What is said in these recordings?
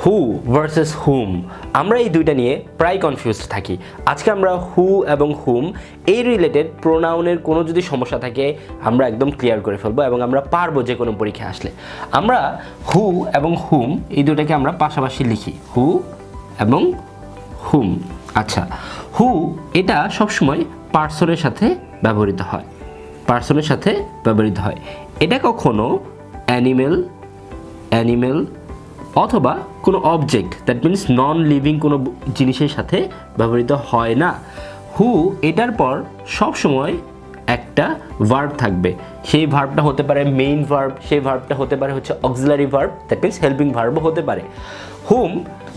হু versus হুম, আমরা এই দুইটা নিয়ে প্রায় কনফিউজড থাকি। আজকে আমরা হু এবং হুম এই রিলেটেড প্রোনাউনের কোনো যদি সমস্যা থাকে আমরা একদম ক্লিয়ার করে ফেলবো এবং আমরা পারবো যে কোনো পরীক্ষায় আসলে। আমরা হু এবং হুম এই দুটাকে আমরা পাশাপাশি লিখি, হু এবং হুম। আচ্ছা, হু এটা সবসময় পার্সনের সাথে ব্যবহৃত হয়, পার্সনের সাথে ব্যবহৃত হয়। এটা কখনো অ্যানিমেল অথবা কোনো object, that means non living কোনো জিনিসের সাথে ব্যবহৃত হয় না। হু এটার পর সবসময় একটা ভার্ব থাকবে, সেই ভার্বটা হতে পারে মেইন ভার্ব, সেই ভার্বটা হতে পারে হচ্ছে auxiliary verb, that means helping ভার্বও হতে পারে।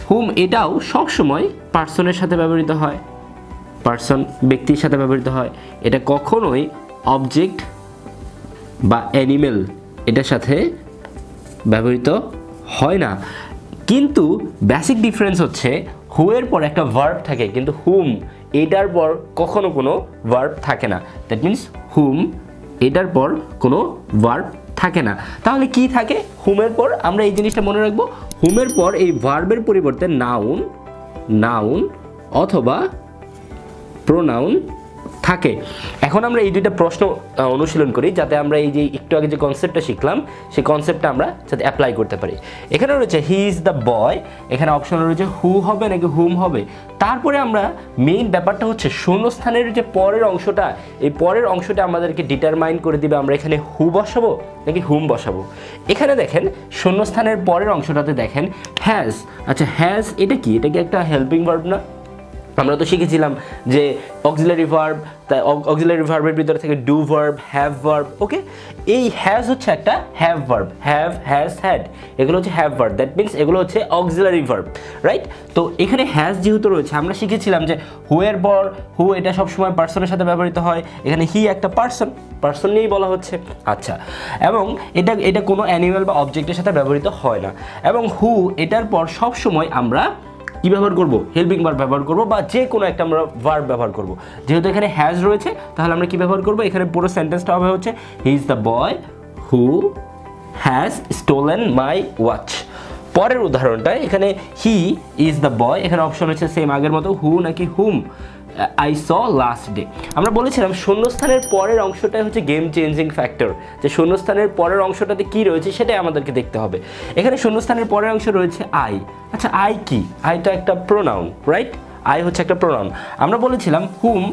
হুম এটাও সবসময় পার্সনের সাথে ব্যবহৃত হয়, পার্সন ব্যক্তির সাথে ব্যবহৃত হয়। এটা কখনোই অবজেক্ট বা অ্যানিমেল এটার সাথে ব্যবহৃত হয় না। কিন্তু বেসিক ডিফারেন্স হচ্ছে হু এর পর একটা ভার্ব থাকে, কিন্তু হুম এটার পর কখনো কোনো ভার্ব থাকে না। দ্যাট মিনস হুম এটার পর কোনো ভার্ব থাকে না। তাহলে কি থাকে হুমের পর? আমরা এই জিনিসটা মনে রাখবো, হুমের পর এই ভার্বের পরিবর্তে নাউন অথবা প্রোনাউন থাকে। এখন আমরা এই দুইটা প্রশ্ন অনুশীলন করি যাতে আমরা এই যে একটু আগে যে কনসেপ্টটা শিখলাম সেই কনসেপ্টটা আমরা যাতে অ্যাপ্লাই করতে পারি। এখানে রয়েছে হি ইজ দ্য বয়, এখানে অপশন রয়েছে হু হবে নাকি হুম হবে। তারপরে আমরা মেইন ব্যাপারটা হচ্ছে শূন্যস্থানের যে পরের অংশটা, এই পরের অংশটা আমাদেরকে ডিটারমাইন করে দিবে আমরা এখানে হু বসাবো নাকি হুম বসাবো। এখানে দেখেন শূন্যস্থানের পরের অংশটাতে দেখেন হ্যাজ। আচ্ছা হ্যাজ এটা কি? এটা কি একটা হেল্পিং ভার্ব না? আমরা তো শিখেছিলাম যে অক্সিলারি ভার্ব, তাই অক্সিলারি ভার্বের ভিতরে থেকে ডু ভার্ব, হ্যাভ ভার্ব। ওকে, এই হ্যাজ হচ্ছে একটা have verb, have, has, had, এগুলো হচ্ছে হ্যাভ ভার্ব, দ্যাট মিনস এগুলো হচ্ছে অক্সিলারি ভার্ব, রাইট? তো এখানে হ্যাজ যেহেতু রয়েছে, আমরা শিখেছিলাম যে হু এর পর হু এটা সবসময় পার্সনের সাথে ব্যবহৃত হয়। এখানে হি একটা পার্সন নিয়েই বলা হচ্ছে। আচ্ছা, এবং এটা কোনো অ্যানিমেল বা অবজেক্টের সাথে ব্যবহৃত হয় না। এবং হু এটার পর সবসময় আমরা কি ব্যবহার করব? হেল্পিং ভার্ব ব্যবহার করব বা যে কোনো একটা আমরা ভার্ব ব্যবহার করব। যেহেতু এখানে হ্যাজ রয়েছে তাহলে আমরা কি ব্যবহার করব? এখানে পুরো সেন্টেন্সটা হবে হচ্ছে he is the boy who has stolen my watch. পরের উদাহরণটা এখানে হি ইজ দ্য বয়, এখানে অপশন হচ্ছে সেম আগের মতো হু নাকি হুম আই স লাস্ট ডে। আমরা বলেছিলাম শূন্যস্থানের পরের অংশটাই হচ্ছে গেম চেঞ্জিং ফ্যাক্টর, যে শূন্যস্থানের পরের অংশটাতে কি রয়েছে সেটাই আমাদেরকে দেখতে হবে। এখানে শূন্যস্থানের পরের অংশ রয়েছে আই। আচ্ছা আই কি? আই তো একটা প্রোনাউন, রাইট? আই হচ্ছে একটা প্রোনাউন। আমরা বলেছিলাম হুম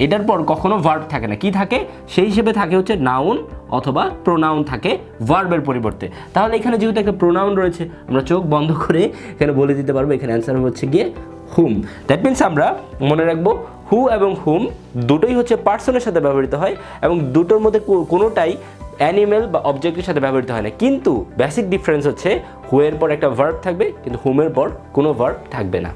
এটার পর কখনো ভার্ব থাকে না, কি থাকে? সেই হিসেবে থাকে হচ্ছে নাউন অথবা প্রোনাউন থাকে ভার্বের পরিবর্তে। তাহলে এখানে যেহেতু একটা প্রোনাউন রয়েছে আমরা চোখ বন্ধ করে এখানে বলে দিতে পারবো এখানে অ্যান্সার হচ্ছে গিয়ে হুম। দ্যাট মিনস আমরা মনে রাখবো হু এবং হুম দুটোই হচ্ছে পার্সনের সাথে ব্যবহৃত হয় এবং দুটোর মধ্যে কোনোটাই অ্যানিমেল বা অবজেক্টের সাথে ব্যবহৃত হয় না। কিন্তু বেসিক ডিফারেন্স হচ্ছে হু এর পর একটা ভার্ব থাকবে কিন্তু হুমের পর কোনো ভার্ব থাকবে না।